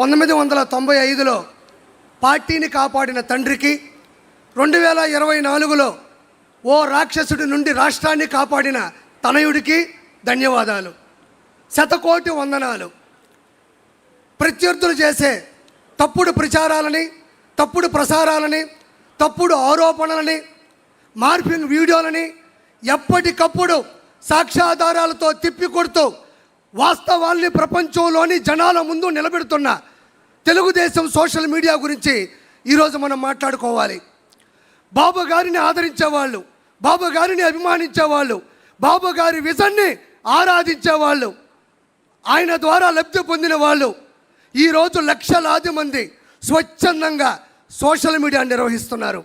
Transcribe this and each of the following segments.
1995లో పార్టీని కాపాడిన తండ్రికి 2024లో ఓ రాక్షసుడి నుండి రాష్ట్రాన్ని కాపాడిన తనయుడికి ధన్యవాదాలు. శతకోటి వందనాలు. ప్రత్యర్థులు చేసే తప్పుడు ప్రచారాలని, తప్పుడు ప్రసారాలని, తప్పుడు ఆరోపణలని, మార్ఫింగ్ వీడియోలని ఎప్పటికప్పుడు సాక్ష్యాధారాలతో తిప్పికొడుతూ వాస్తవాల్ని ప్రపంచంలోని జనాల ముందు నిలబెడుతున్న తెలుగుదేశం సోషల్ మీడియా గురించి ఈరోజు మనం మాట్లాడుకోవాలి. బాబు గారిని ఆదరించేవాళ్ళు, బాబు గారిని అభిమానించేవాళ్ళు, బాబు గారి విజన్ని ఆరాధించేవాళ్ళు, ఆయన ద్వారా లబ్ధి పొందిన వాళ్ళు ఈరోజు లక్షలాది మంది స్వచ్ఛందంగా సోషల్ మీడియా నిర్వహిస్తున్నారు.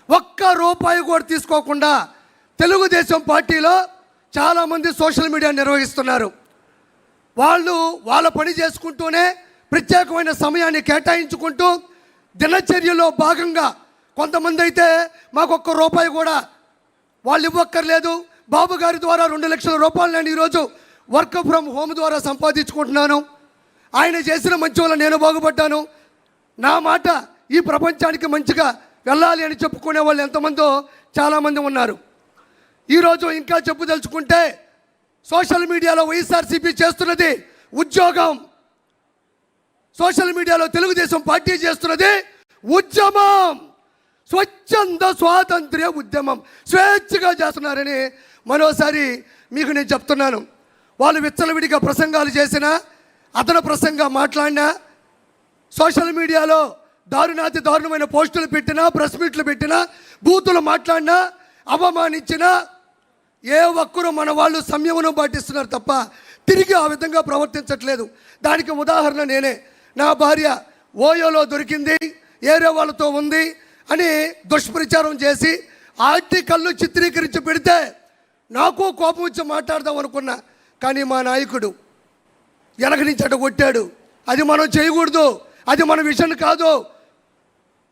ఒక్క రూపాయి కూడా తీసుకోకుండా తెలుగుదేశం పార్టీలో చాలామంది సోషల్ మీడియా నిర్వహిస్తున్నారు. వాళ్ళు వాళ్ళ పని చేసుకుంటూనే ప్రత్యేకమైన సమయాన్ని కేటాయించుకుంటూ దినచర్యలో భాగంగా కొంతమంది అయితే మాకు ఒక్క రూపాయి కూడా వాళ్ళు ఇవ్వక్కర్లేదు, బాబు గారి ద్వారా 2 లక్షల రూపాయలు నేను ఈరోజు వర్క్ ఫ్రమ్ హోమ్ ద్వారా సంపాదించుకుంటున్నాను, ఆయన చేసిన మంచి వల్ల నేను బాగుపడ్డాను, నా మాట ఈ ప్రపంచానికి మంచిగా వెళ్ళాలి అని చెప్పుకునే వాళ్ళు ఎంతమందో చాలామంది ఉన్నారు. ఈరోజు ఇంకా చెప్పుదలుచుకుంటే సోషల్ మీడియాలో వైఎస్ఆర్సీపీ చేస్తున్నది ఉద్యోగం, సోషల్ మీడియాలో తెలుగుదేశం పార్టీ చేస్తున్నది ఉద్యమం, స్వచ్ఛంద స్వాతంత్ర్య ఉద్యమం, స్వేచ్ఛగా చేస్తున్నారని మరోసారి మీకు నేను చెప్తున్నాను. వాళ్ళు విచ్చలవిడిగా ప్రసంగాలు చేసినా, అతను ప్రసంగా మాట్లాడినా, సోషల్ మీడియాలో దారుణాతి దారుణమైన పోస్టులు పెట్టినా, ప్రెస్ మీట్లు పెట్టినా, బూతులు మాట్లాడినా, అవమానించినా ఏ ఒక్కరూ మన వాళ్ళు సంయమనం పాటిస్తున్నారు తప్ప తిరిగి ఆ విధంగా ప్రవర్తించట్లేదు. దానికి ఉదాహరణ నేనే. నా భార్య ఓయోలో దొరికింది, ఏరే వాళ్ళతో ఉంది అని దుష్ప్రచారం చేసి ఆర్టికల్ను చిత్రీకరించి పెడితే నాకు కోపం వచ్చి మాట్లాడదాం అనుకున్నా. కానీ మా నాయకుడు వెనక నుంచి అటు కొట్టాడు. అది మనం చేయకూడదు, అది మన విషయం కాదు,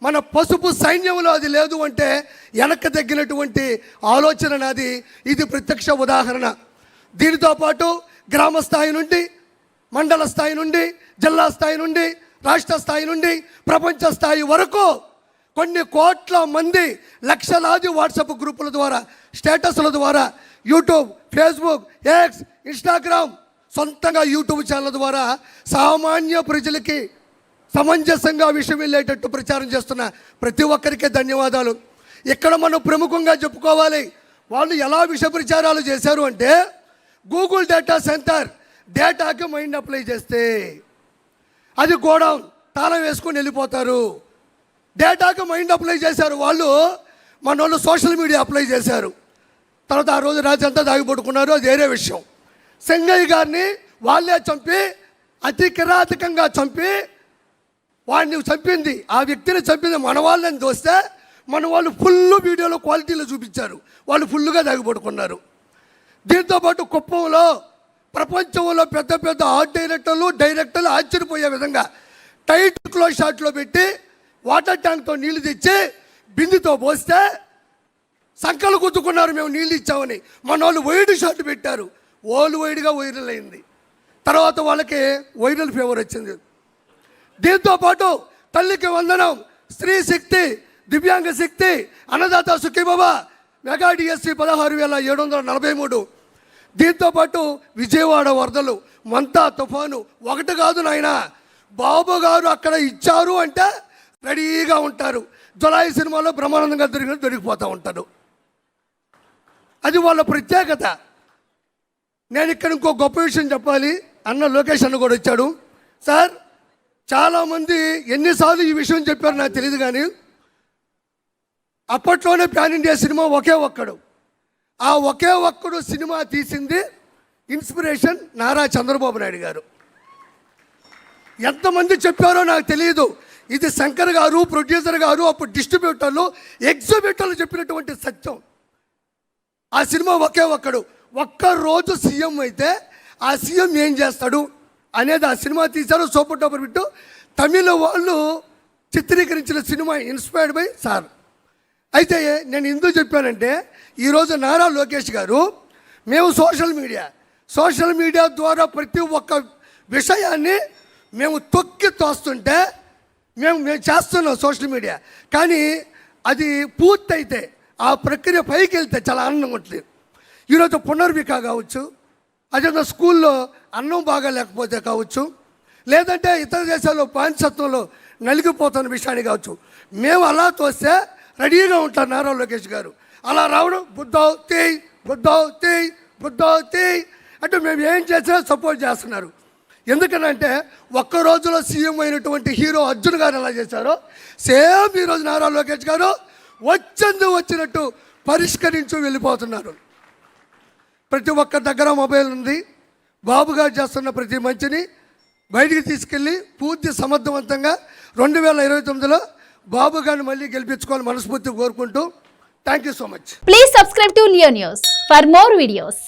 మన పసుపు సైన్యంలో అది లేదు అంటే వెనక్కి తగ్గినటువంటి ఆలోచన నాది. ఇది ప్రత్యక్ష ఉదాహరణ. దీనితో పాటు గ్రామ స్థాయి నుండి, మండల స్థాయి నుండి, జిల్లా స్థాయి నుండి, రాష్ట్ర స్థాయి నుండి, ప్రపంచ స్థాయి వరకు కొన్ని కోట్ల మంది లక్షలాది వాట్సాప్ గ్రూపుల ద్వారా, స్టేటస్ల ద్వారా, యూట్యూబ్, ఫేస్బుక్, ఎక్స్, ఇన్స్టాగ్రామ్, సొంతంగా యూట్యూబ్ ఛానల్ ద్వారా సామాన్య ప్రజలకి సమంజసంగా విషయం వెళ్ళేటట్టు ప్రచారం చేస్తున్న ప్రతి ఒక్కరికి ధన్యవాదాలు. ఇక్కడ మనం ప్రముఖంగా చెప్పుకోవాలి. వాళ్ళు ఎలా విష ప్రచారాలు చేశారు అంటే, గూగుల్ డేటా సెంటర్ డేటాకి మైండ్ అప్లై చేస్తే అది గోడౌన్ తాళం వేసుకొని వెళ్ళిపోతారు. డేటాకి మైండ్ అప్లై చేశారు వాళ్ళు, మన వాళ్ళు సోషల్ మీడియా అప్లై చేశారు. తర్వాత ఆ రోజు రాత్రి అంతా దాగిపడుకున్నారు, అది వేరే విషయం. సింగయ్య గారిని వాళ్ళే చంపి, అతి కిరాతకంగా చంపి, వాడిని చంపింది, ఆ వ్యక్తిని చంపింది మన వాళ్ళని దోస్తే మన వాళ్ళు ఫుల్ వీడియోలో క్వాలిటీలో చూపించారు, వాళ్ళు ఫుల్గా దాగిపడుకున్నారు. దీంతోపాటు కుప్పంలో ప్రపంచంలో పెద్ద పెద్ద ఆర్ట్ డైరెక్టర్లు ఆశ్చర్యపోయే విధంగా టైట్ క్లోజ్ షాట్లో పెట్టి వాటర్ ట్యాంక్తో నీళ్లు తెచ్చి బిందుతో పోస్తే సంకలు గుద్దుకున్నారు, మేము నీళ్ళు ఇచ్చామని. మన వాళ్ళు వైడ్ షాట్ పెట్టారు, వైడ్గా వైరల్ అయింది. తర్వాత వాళ్ళకి వైరల్ ఫీవర్ వచ్చింది. దీంతోపాటు తల్లికి వందనం, స్త్రీ శక్తి, దివ్యాంగ శక్తి, అన్నదాత సుఖీబాబా, మెగా డిఎస్సి 16,743. దీంతోపాటు విజయవాడ వరదలు, మంతా తుఫాను, ఒకటి కాదు నాయన, బాబు గారు అక్కడ ఇచ్చారు అంటే రెడీగా ఉంటారు. జులాయి సినిమాలో బ్రహ్మానందంగా దొరికిపోతూ ఉంటారు. అది వాళ్ళ ప్రత్యేకత. నేను ఇక్కడ ఇంకో గొప్ప విషయం చెప్పాలి. అన్న లోకేష్ అన్న కూడా వచ్చాడు. సార్, చాలామంది ఎన్నిసార్లు ఈ విషయం చెప్పారు నాకు తెలియదు, కానీ అప్పట్లోనే ప్యాన్ ఇండియా సినిమా ఒకే ఒక్కడు. ఆ ఒకే ఒక్కడు సినిమా తీసింది ఇన్స్పిరేషన్ నారా చంద్రబాబు నాయుడు గారు. ఎంతమంది చెప్పారో నాకు తెలియదు. ఇది శంకర్ గారు, ప్రొడ్యూసర్ గారు, అప్పుడు డిస్ట్రిబ్యూటర్లు, ఎగ్జిబ్యూటర్లు చెప్పినటువంటి సత్యం. ఆ సినిమా ఒకే ఒక్కడు. ఒక్కరోజు సీఎం అయితే ఆ సీఎం ఏం చేస్తాడు అనేది ఆ సినిమా తీశారు. సూపర్ డూపర్ బిట్టు తమిళ వాళ్ళు చిత్రీకరించిన సినిమా ఇన్స్పైర్డ్ బై సార్. అయితే నేను ఎందుకు చెప్పానంటే, ఈరోజు నారా లోకేష్ గారు మేము సోషల్ మీడియా ద్వారా ప్రతి ఒక్క విషయాన్ని మేము తొక్కి తోస్తుంటే మేము చేస్తున్నాం సోషల్ మీడియా, కానీ అది పూర్తయితే ఆ ప్రక్రియ పైకి వెళ్తే చాలా ఆనందంగా ఉంటుంది. ఈరోజు పునర్విక కావచ్చు, అదేవిధంగా స్కూల్లో అన్నం బాగా లేకపోతే కావచ్చు, లేదంటే ఇతర దేశాల్లో బానిసత్వంలో నలిగిపోతున్న విషయాన్ని కావచ్చు, మేము అలా తోస్తే రెడీగా ఉంటారు నారా లోకేష్ గారు. అలా రావడం బుద్ధావ్ తేయ్ బుద్ధావ్ తేయ్ బుద్ధావ్ తేయ్ అంటే మేము ఏం చేసినా సపోర్ట్ చేస్తున్నారు. ఎందుకనంటే ఒక్క రోజులో సీఎం అయినటువంటి హీరో అర్జున్ గారు ఎలా చేశారో సేమ్ ఈరోజు నారా లోకేష్ గారు వచ్చినట్టు పరిష్కరించు వెళ్ళిపోతున్నారు. ప్రతి ఒక్క దగ్గర మొబైల్ ఉంది. బాబు గారు చేస్తున్న ప్రతి మంచిని బయటికి తీసుకెళ్ళి పూర్తి సమర్థవంతంగా 2029లో బాబు గారిని మళ్ళీ గెలిపించుకోవాలని మనస్ఫూర్తిగా కోరుకుంటూ thank you so much. Please subscribe to Leo news for more videos.